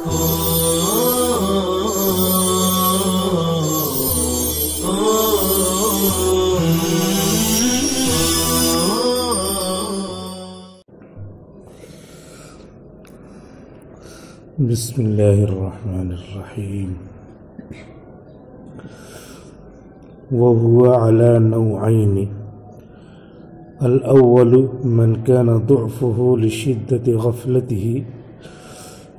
بسم الله الرحمن الرحيم. وهو على نوعين: الأول من كان ضعفه لشدة غفلته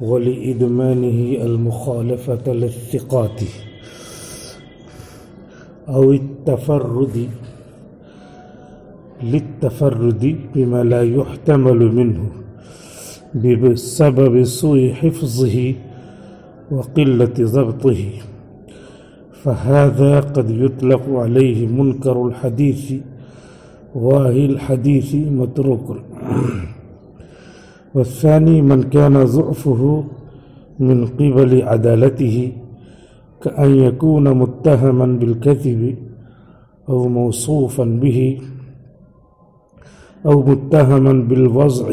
ولإدمانه المخالفة للثقات أو للتفرد بما لا يحتمل منه بسبب سوء حفظه وقلة ضبطه، فهذا قد يطلق عليه منكر الحديث واهي الحديث متروك. والثاني من كان ضعفه من قبل عدالته، كأن يكون متهما بالكذب أو موصوفا به، أو متهما بالوضع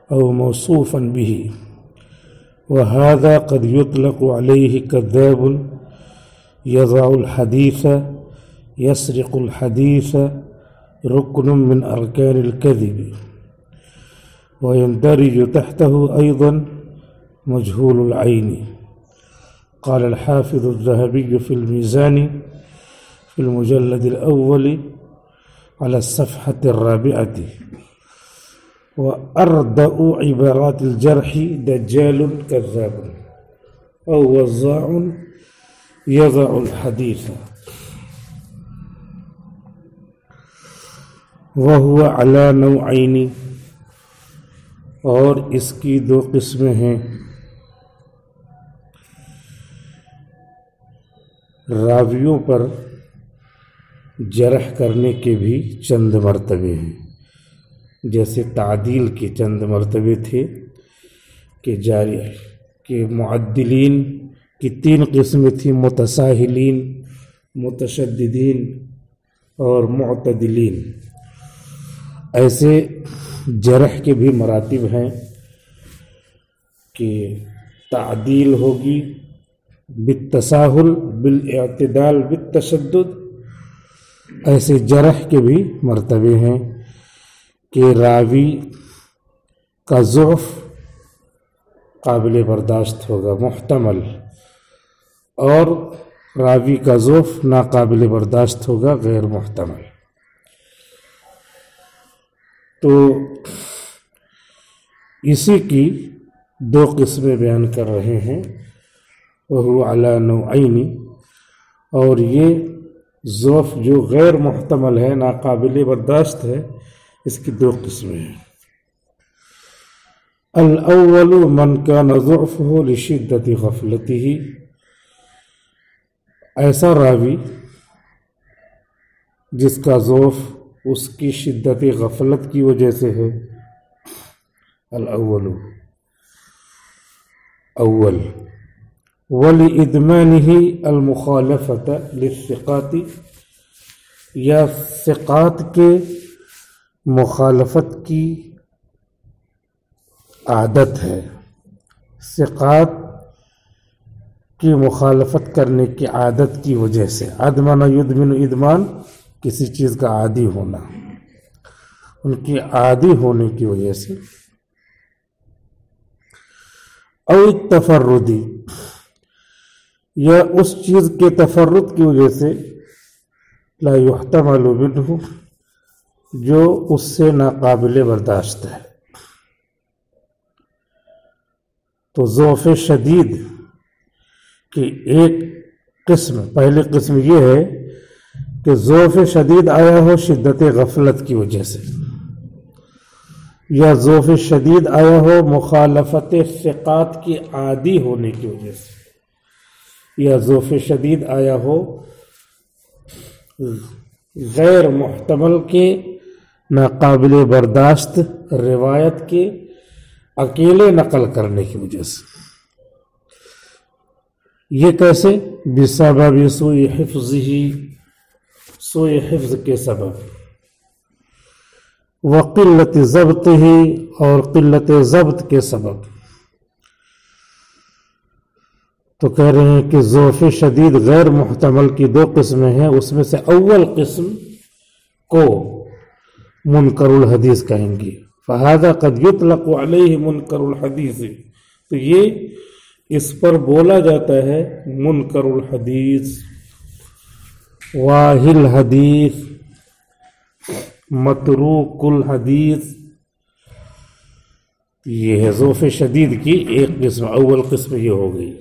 أو موصوفا به، وهذا قد يطلق عليه كذاب يضع الحديث، يسرق الحديث، ركن من أركان الكذب. ويندرج تحته أيضا مجهول العين. قال الحافظ الذهبي في الميزان في المجلد الأول على الصفحة 4: وأردأ عبارات الجرح دجال كذاب أو وزاع يضع الحديث. وهو على نوعين، اور اس کی دو قسمیں ہیں: راویوں پر جرح کرنے کے بھی چند مرتبے ہیں، جیسے تعدیل کے چند مرتبے تھے کہ جاری کہ معدلین کی 3 قسمیں تھیں: متساہلین، متشددین اور معتدلین. ایسے جرح کے بھی مراتب ہیں کہ تعدیل ہوگی بالتساہل، بالاعتدال، بالتشدد. ایسے جرح کے بھی مرتبے ہیں کہ راوی کا ضعف قابل برداشت ہوگا، محتمل، اور راوی کا ضعف ناقابل برداشت ہوگا، غیر محتمل. تو اسی کی 2 قسمیں بیان کر رہے ہیں. وہو علی نوعین، اور یہ ضعف جو غیر محتمل ہے، ناقابل برداشت ہے، اس کی 2 قسمیں ہیں. الاول من کان ضعفہ لشدت غفلتہ، ایسا راوی جس کا ضعف اس کی شدت غفلت کی وجہ سے ہے. الاول اول. ولإدمانہ المخالفۃ للثقات، یا ثقات کے مخالفت کی عادت ہے. ثقات کی مخالفت کرنے کی عادت کی وجہ سے. ادمن یدمن، ادمان کسی چیز کا عادی ہونا، ان کی عادی ہونے کی وجہ سے. او تفردی، یا اس چیز کے تفرد کی وجہ سے. لا یحتمل منہ، جو اس سے ناقابل برداشت ہے. تو ضعف شدید کی ایک قسم، پہلی قسم یہ ہے کہ ضعف شدید آیا ہو شدت غفلت کی وجہ سے، یا ضعف شدید آیا ہو مخالفت ثقات کی عادی ہونے کی وجہ سے، یا ضعف شدید آیا ہو غیر محتمل کے، ناقابل برداشت روایت کے اکیلے نقل کرنے کی وجہ سے. یہ کیسے؟ بسبب سوء حفظہ، سوء حفظ کے سبب، وقلت ضبطہ، اور قلت ضبط کے سبب. تو کہہ رہے ہیں کہ ضعف شدید غیر محتمل کی دو قسمیں ہیں، اس میں سے اول قسم کو منکر الحدیث کہیں گے، فہذا قد یطلق علیہ منکر الحدیث، تو یہ اس پر بولا جاتا ہے منکر الحدیث، واہل حدیث، متروک الحدیث، یہ ہے ضعف شدید کی ایک قسم، اول قسم یہ ہو گئی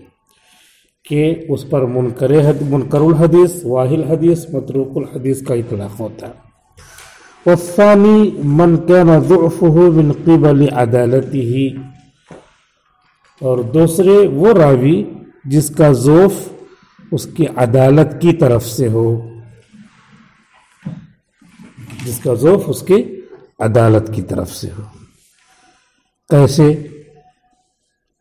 کہ اس پر منکر الحدیث، واہل حدیث، متروک الحدیث کا اطلاق ہوتا ہے۔ والثانی من كان ضعفه من قبل عدالته، اور دوسرے وہ راوی جس کا ضعف اس کی عدالت کی طرف سے ہو، جس کا ضعف اس کی عدالت کی طرف سے ہو۔ کیسے؟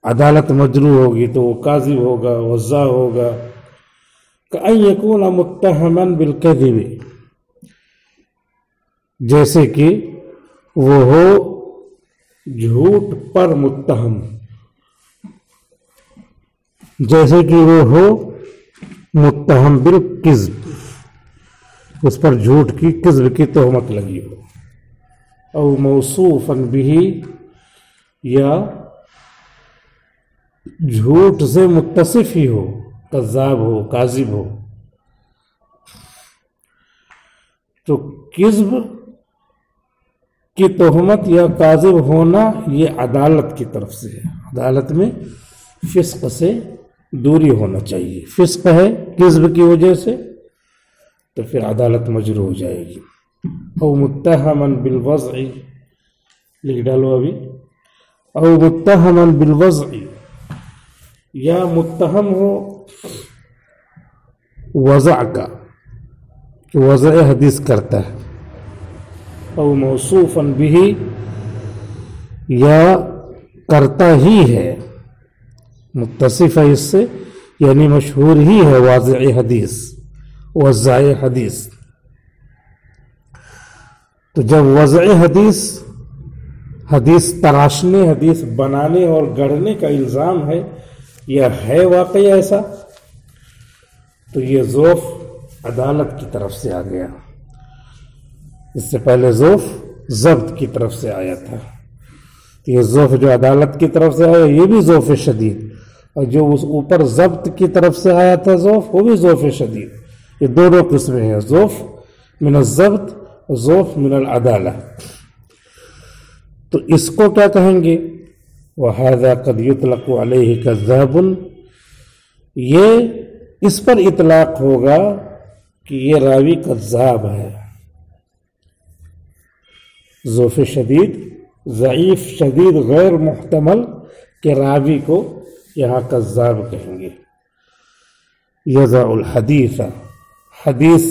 عدالت مجروح ہوگی تو وہ کاذب ہوگا، وضاع ہوگا، کأن یکون متہما بالکذب، جیسے کہ وہ ہو جھوٹ پر متہم، جیسے کہ وہ ہو متہم بالکذب، اس پر جھوٹ کی کذب کی تہمت لگی ہو، او موصوفا بہ، یا جھوٹ سے متصف ہی ہو، کذاب ہو، کاذب ہو۔ تو کذب کی تہمت یا کاذب ہونا یہ عدالت کی طرف سے ہے، عدالت میں فسق سے دوری ہونا چاہیے، فسق ہے کذب کی وجہ سے تو پھر عدالت مجروح ہو جائے گی۔ او متہما بالوضع، لکھ ڈالو ابھی، او متہما بالوضع، یا متہم ہو وضع کا، کہ وضع حدیث کرتا ہے، او موصوفا بہ، یا کرتا ہی ہے، متصف ہے اس سے، یعنی مشہور ہی ہے واضع حدیث، وضع حدیث۔ تو جب وضع حدیث، حدیث تراشنے، حدیث بنانے اور گڑھنے کا الزام ہے، یا ہے واقعی ایسا، تو یہ ضعف عدالت کی طرف سے آ گیا۔ اس سے پہلے ضعف ضبط کی طرف سے آیا تھا، تو یہ ضعف جو عدالت کی طرف سے آیا یہ بھی ضعف شدید، اور جو اس اوپر ضبط کی طرف سے آیا تھا ضعف، وہ بھی ضعف شدید۔ یہ دونوں قسمیں ہیں، ضعف من الضبط، ضعف من العدالہ۔ تو اس کو کیا کہیں گے؟ وَهَذَا قَدْ يُطْلَقُ عَلَيْهِ كَذَّابٌ، یہ اس پر اطلاق ہوگا کہ یہ راوی کذاب ہے۔ ضعف شدید، ضعیف شدید غیر محتمل کے راوی کو یہاں کذاب کہیں گے۔ یضع الحدیث، حدیث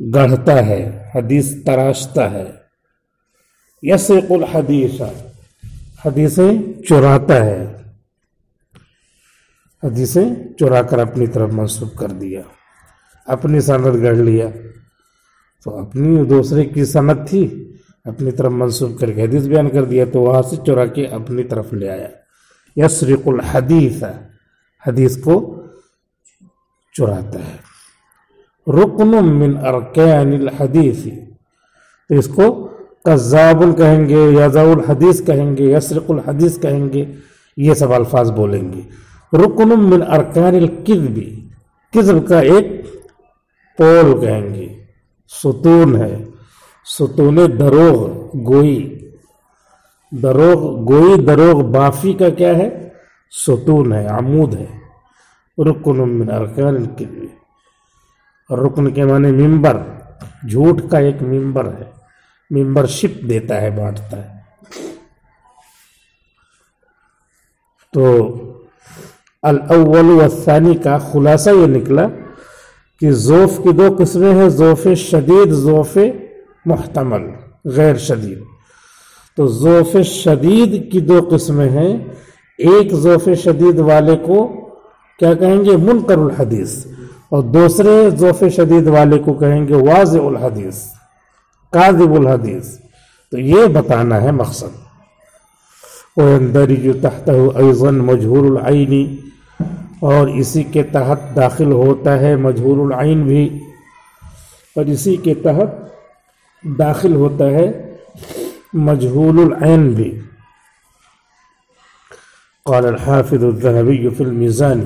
گڑھتا ہے، حدیث تراشتا ہے۔ یسرق الحدیث، حدیثیں چراتا ہے، حدیثیں چرا کر اپنی طرف منسوب کر دیا، اپنی سند گڑھ لیا، تو اپنی دوسرے کی سند تھی، اپنی طرف منسوب کر کے حدیث بیان کر دیا، تو وہاں سے چرا کے اپنی طرف لے آیا۔ یسرق الحدیث، حدیث کو چراتا ہے۔ رکن من ارکان الحدیث، تو اس کو کذاب کہیں گے، یضع الحدیث کہیں گے، یسرق الحدیث کہیں گے، یہ سب الفاظ بولیں گے۔ رکن من ارکان الکذب، کذب کا ایک پول کہیں گے، ستون ہے، ستون دروغ گوئی، دروغ گوئی، دروغ بافی کا کیا ہے؟ ستون ہے، عمود ہے۔ رکن من ارکان الکذب، رکن کے معنی ممبر، جھوٹ کا ایک ممبر ہے، ممبر شپ دیتا ہے، بانٹتا ہے۔ تو الاول والثانی کا خلاصہ یہ نکلا کہ ضعف کی دو قسمیں ہیں، ضعف شدید، ضعف محتمل غیر شدید۔ تو ضعف شدید کی دو قسمیں ہیں، ایک ضعف شدید والے کو کیا کہیں گے؟ منکر الحدیث، اور دوسرے ضعف شدید والے کو کہیں گے واضع الحدیث، کاذب الحدیث۔ تو یہ بتانا ہے مقصد۔ وَيَنْدَرِجُ تَحْتَهُ أَيْضًا مَجْهُولُ الْعَيْنِ، اور اسی کے تحت داخل ہوتا ہے مجہول العین بھی، اور اسی کے تحت داخل ہوتا ہے مجہول العین بھی۔ قال الحافظ الذهبي في الميزان،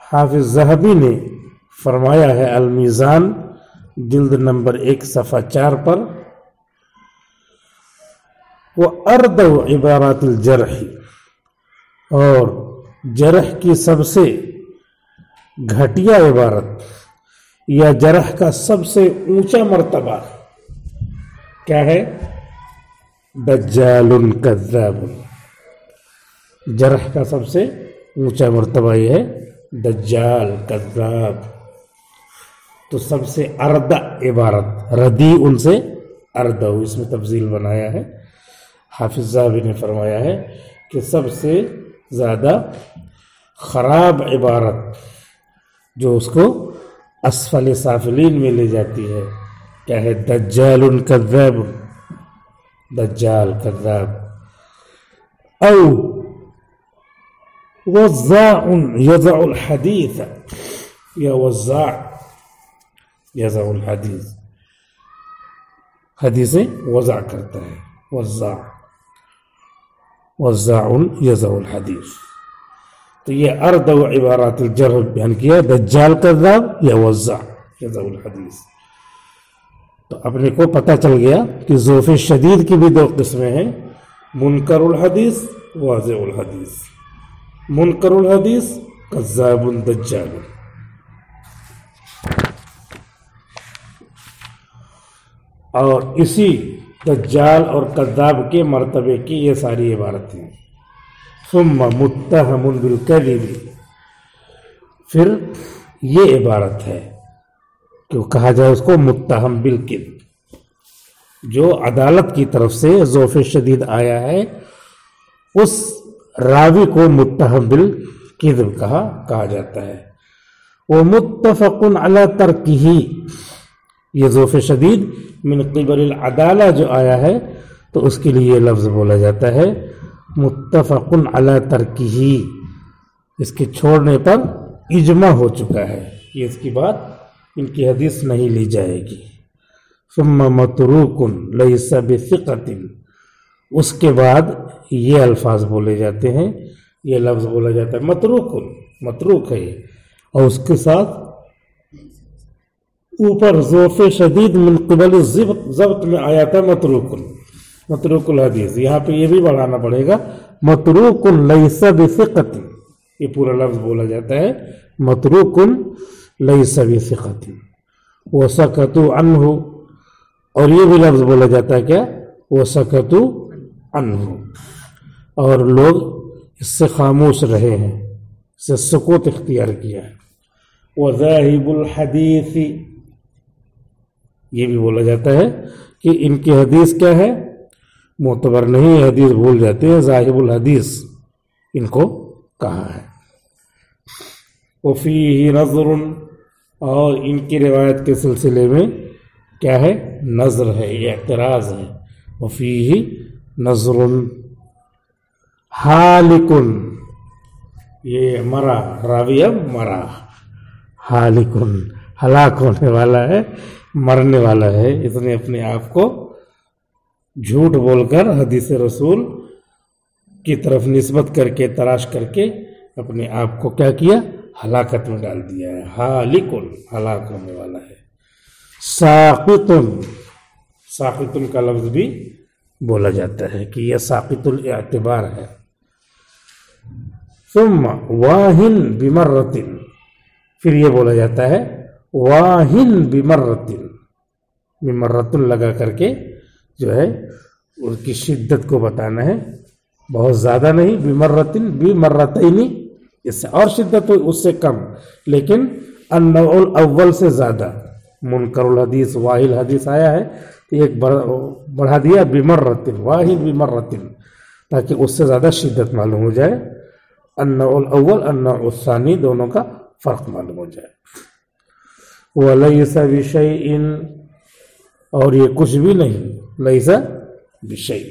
حافظ ذہبی نے فرمایا ہے المیزان جلد نمبر 1 صفحہ 4 پر، وَأَرْدَوْ عبارات الجرح، اور جرح کی سب سے گھٹیا عبارت یا جرح کا سب سے اونچا مرتبہ کیا ہے؟ دجال کذاب۔ جرح کا سب سے اونچا مرتبہ یہ ہے دجال کذاب۔ تو سب سے اردع عبارت، ردی ان سے اردع، اس میں تفضیل بنایا ہے۔ حافظ ذہبی نے فرمایا ہے کہ سب سے زیادہ خراب عبارت جو اس کو اسفل سافلین میں لے جاتی ہے کیا ہے؟ دجال کذاب، دجال کذاب۔ او وزاع یضع الحدیث، یا وزاع یضع الحدیث، حدیثیں وضع کرتا ہے، وزاع، وزاع یضع الحدیث۔ تو یہ اردع عبارات الجرح بیان کیا، دجال کذاب یا وزاع یضع الحدیث۔ تو اپنے کو پتہ چل گیا کہ ضعف شدید کی بھی 2 قسمیں ہیں، منکر الحدیث، واضع الحدیث۔ منکر الحدیث کذاب دجال۔ اور اسی دجال اور کذاب کے مرتبے کی یہ ساری عبارتیں۔ ثم متہم بالکذب، پھر یہ عبارت ہے کہ کہا جائے اس کو متہم بالکذب، جو عدالت کی طرف سے ضعف شدید آیا ہے اس راوی کو متہم بالکذب کہا جاتا ہے۔ وہ متفق علی ترکہ، یہ ضعف شدید من قبل العدالہ جو آیا ہے تو اس کے لیے یہ لفظ بولا جاتا ہے متفق علی ترکہ، اس کے چھوڑنے پر اجماع ہو چکا ہے، یہ اس کی بات، ان کی حدیث نہیں لی جائے گی۔ ثم متروک لیس بثقۃ، اس کے بعد یہ الفاظ بولے جاتے ہیں، یہ لفظ بولا جاتا ہے متروک، متروک ہے یہ، اور اس کے ساتھ اوپر ضعف شدید من قبل ضبط میں آیا تھا متروک، متروک الحدیث، یہاں پہ یہ بھی بڑھانا پڑے گا متروک لیس بثقۃ، یہ پورا لفظ بولا جاتا ہے متروک لیس بثقۃ۔ وسکتوا عنہ، اور یہ بھی لفظ بولا جاتا ہے کیا؟ وسکتوا عنہ، اور لوگ اس سے خاموش رہے ہیں، اس سے سکوت اختیار کیا ہے۔ وذاہب الحدیث، یہ بھی بولا جاتا ہے کہ ان کی حدیث کیا ہے؟ معتبر نہیں، حدیث بھول جاتے ہیں، ذاہب الحدیث ان کو کہا ہے۔ وفیہ نظر، اور ان کی روایت کے سلسلے میں کیا ہے؟ نظر ہے، یہ اعتراض ہے۔ وفیہ نظر حالک، یہ مرا، راوی اب مرا، حالک ہلاک ہونے والا ہے، مرنے والا ہے، اس نے اپنے آپ کو جھوٹ بول کر حدیث رسول کی طرف نسبت کر کے، تراش کر کے اپنے آپ کو کیا کیا؟ ہلاکت میں ڈال دیا ہے۔ حالک، ہلاک ہونے والا ہے۔ ساقط، ساقط کا لفظ بھی بولا جاتا ہے کہ یہ ساقط الاعتبار ہے۔ ثم واہن بمرۃ، پھر یہ بولا جاتا ہے واہن بمرۃ، بمرۃ لگا کر کے جو ہے اس کی شدت کو بتانا ہے، بہت زیادہ نہیں، بمرۃ بمرتین، اس سے اور شدت ہو اس سے کم، لیکن النوع الاول سے زیادہ۔ منکر الحدیث واہل حدیث آیا ہے تو ایک بڑھا دیا بمرۃ، واہل بمرۃ، تاکہ اس سے زیادہ شدت معلوم ہو جائے۔ النوع الاول النوع الثانی، دونوں کا فرق معلوم ہو جائے۔ وَلَيْسَ بِشَيْءٍ، اور یہ کچھ بھی نہیں، لیس بشیء،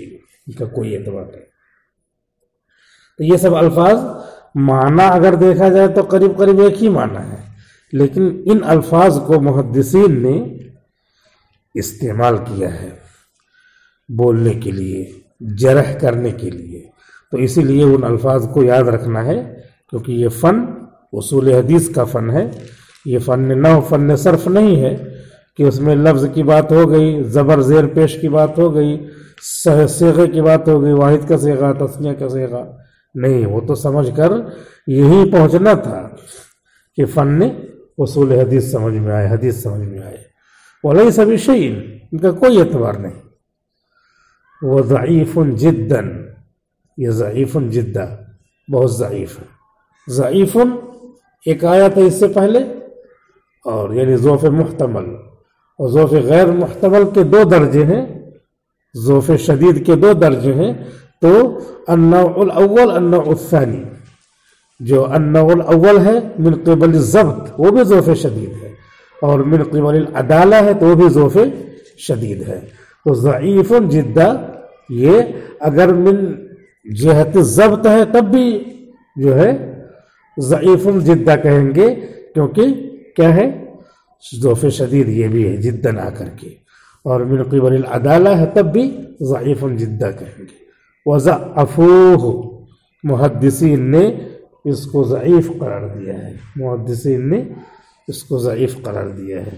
ان کا کوئی اعتبار نہیں۔ تو یہ سب الفاظ معنی اگر دیکھا جائے تو قریب قریب ایک ہی معنی ہے، لیکن ان الفاظ کو محدثین نے استعمال کیا ہے بولنے کے لیے، جرح کرنے کے لیے، تو اسی لیے ان الفاظ کو یاد رکھنا ہے، کیونکہ یہ فن اصول حدیث کا فن ہے، یہ فن نحو فن صرف نہیں ہے کہ اس میں لفظ کی بات ہو گئی، زبر زیر پیش کی بات ہو گئی، صیغے کی بات ہو گئی، واحد کا صیغہ، تثنیہ کا صیغہ، نہیں، وہ تو سمجھ کر یہی پہنچنا تھا کہ فن اصول حدیث سمجھ میں آئے، حدیث سمجھ میں آئے۔ ولیس بشیء، ان کا کوئی اعتبار نہیں۔ وہ ضعیف جدا، یہ ضعیف جدا، بہت ضعیف ہے۔ ضعیف ایک آیا تھا اس سے پہلے، اور یعنی ضعف محتمل اور ضعف غیر محتمل کے دو درجے ہیں، ضعف شدید کے دو درجے ہیں، تو النوع الاول النوع الثانی، جو النوع الاول ہے من قبل الضبط وہ بھی ضعف شدید ہے، اور من قبل العدالہ ہے تو وہ بھی ضعف شدید ہے۔ تو ضعیف جدا یہ اگر من جہت الضبط ہے تب بھی جو ہے ضعیف جدا کہیں گے، کیونکہ کیا ہے، ضعف شدید یہ بھی ہے جدا آ کر کے، اور من قبل العدالہ ہے تب بھی ضعیف جدا کہیں گے۔ وضعفوہ، محدثین نے اس کو ضعیف قرار دیا ہے، محدثین نے اس کو ضعیف قرار دیا ہے۔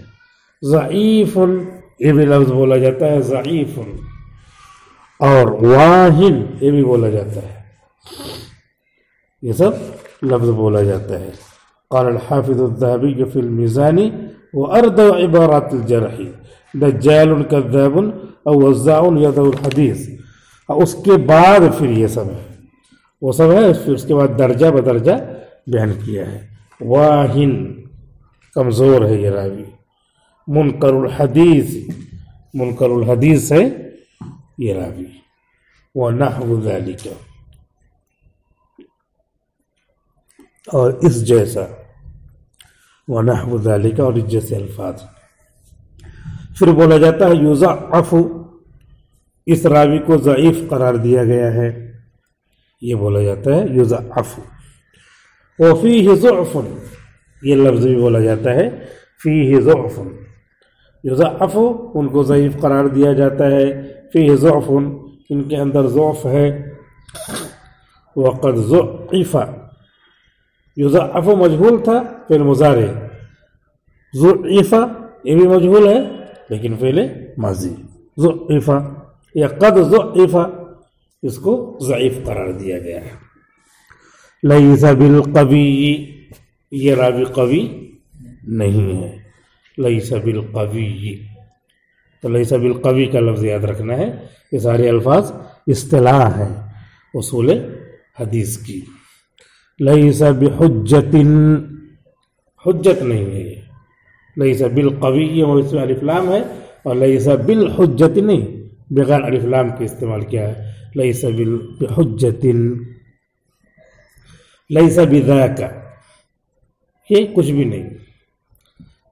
ضعیف یہ بھی لفظ بولا جاتا ہے، ضعیف، اور واہن یہ بھی بولا جاتا ہے، یہ سب لفظ بولا جاتا ہے۔ قال الحافظ الذهبي في الميزان وأردع عبارات الجرح دجال كذاب أو وزاع يدعو الحديث۔ اس کے بعد پھر یہ سب ہے، وہ سب ہے، پھر اس کے بعد درجہ بدرجہ بیان کیا ہے۔ واہن کمزور ہے یہ راوی، منکر الحدیث، منکر الحدیث ہے یہ راوی، ونحو ذالک، اور اس جیسا، ونحو ذالک، اور اس جیسے الفاظ۔ پھر بولا جاتا ہے یضعف، اس راوی کو ضعیف قرار دیا گیا ہے، یہ بولا جاتا ہے یضعف۔ وفیہ ضعف، یہ لفظ بھی بولا جاتا ہے فیہ ضعف، یضعف ان کو ضعیف قرار دیا جاتا ہے، فیہ ضعف ان کے اندر ضعف ہے۔ وقد ضعف، یضعف مجہول تھا فعل مضارع، ضعف یہ بھی مجہول ہے لیکن فعل ماضی، ضعف یا قد ضعف، اس کو ضعیف قرار دیا گیا ہے۔ لیس بالقوی، یہ راوی قوی نہیں ہے، لیس بالقوی، تو لیس بالقوی کا لفظ یاد رکھنا ہے، یہ سارے الفاظ اصطلاح ہیں اصول حدیث کی۔ لیس بحجت، حجت نہیں ہے یہ، لیس بالقوی وہ اس میں الف لام ہے، اور لیس بالحجت نہیں، بغیر الف لام کے استعمال کیا ہے، لیس بحجت، لیس بذاک، یہ کچھ بھی نہیں،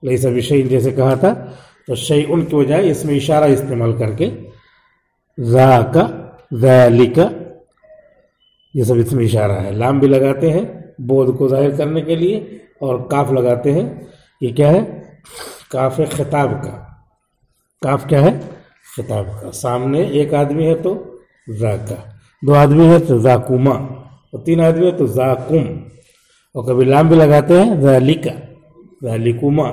لیس بشیء جیسے کہا تھا تو شیء کی بجائے اس میں اشارہ استعمال کر کے ذاک، ذالک، یہ سب اس میں اشارہ ہے۔ لام بھی لگاتے ہیں بود کو ظاہر کرنے کے لیے، اور کاف لگاتے ہیں، یہ کیا ہے، کاف ہے خطاب کا، کاف کیا ہے، خطاب کا، سامنے ایک آدمی ہے تو ذاکا، دو آدمی ہے تو ذاکما، اور تین آدمی ہے تو ذاکم، اور کبھی لام بھی لگاتے ہیں ذالک، ذالکما،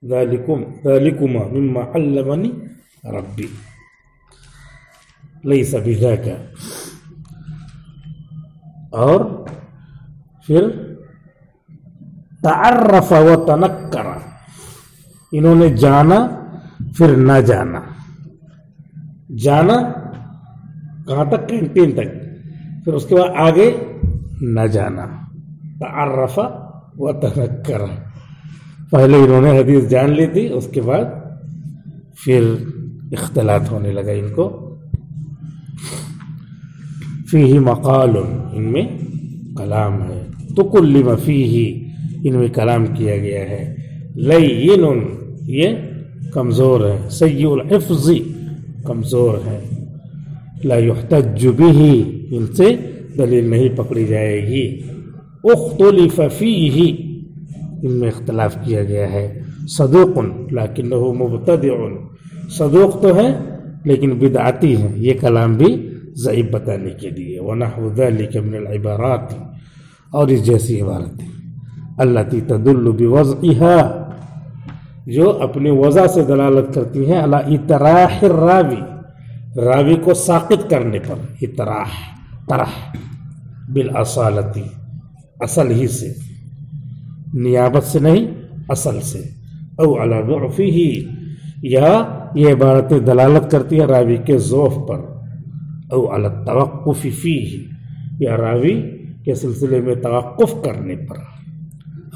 ذالکم، ذالکما مما علمنی ربی، لیس بذاک۔ اور پھر تعرف و تنکر، انہوں نے جانا پھر نہ جانا، جانا کہاں تک، کینٹین تک، پھر اس کے بعد آگے نہ جانا، تعرف و تنکر، پہلے انہوں نے حدیث جان لی تھی، اس کے بعد پھر اختلاط ہونے لگا ان کو۔ فیہ مقال، ان میں کلام ہے، تکلم فیہ، ان میں کلام کیا گیا ہے۔ لین، یہ کمزور ہے، سیء الحفظ، کمزور ہے۔ لا یحتج بہ، ان سے دلیل نہیں پکڑی جائے گی، اختلف فیہ، ان میں اختلاف کیا گیا ہے، صدوق لکنہ مبتدع، صدوق تو ہے لیکن بدعتی ہے، یہ کلام بھی ضعیف بتانے کے لیے، ونحو ذلک من العبارات، اور اس جیسی عبارتیں، التی تدل بوضعها، جو اپنی وضع سے دلالت کرتی ہیں، علی اطراح الراوی، راوی کو ساقط کرنے پر، اطراح طرح، بالاصالتی، اصل ہی سے، نیابت سے نہیں اصل سے، او علی ضعفہ، یا یہ عبارتیں دلالت کرتی ہیں راوی کے ضعف پر، او علی التوقف فیہ، یا راوی کے سلسلے میں توقف کرنے پر،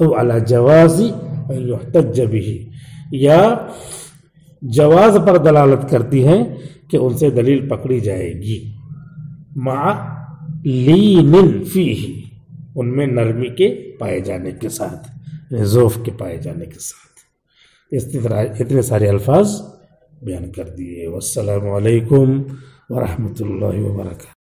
او علی جواز ان یحتج بہ، یا جواز پر دلالت کرتی ہیں کہ ان سے دلیل پکڑی جائے گی، مع لین فیہ، ان میں نرمی کے پائے جانے کے ساتھ، ضعف کے پائے جانے کے ساتھ۔ اتنے سارے الفاظ بیان کر دیے۔ والسلام علیکم ورحمۃ اللہ وبرکاتہ۔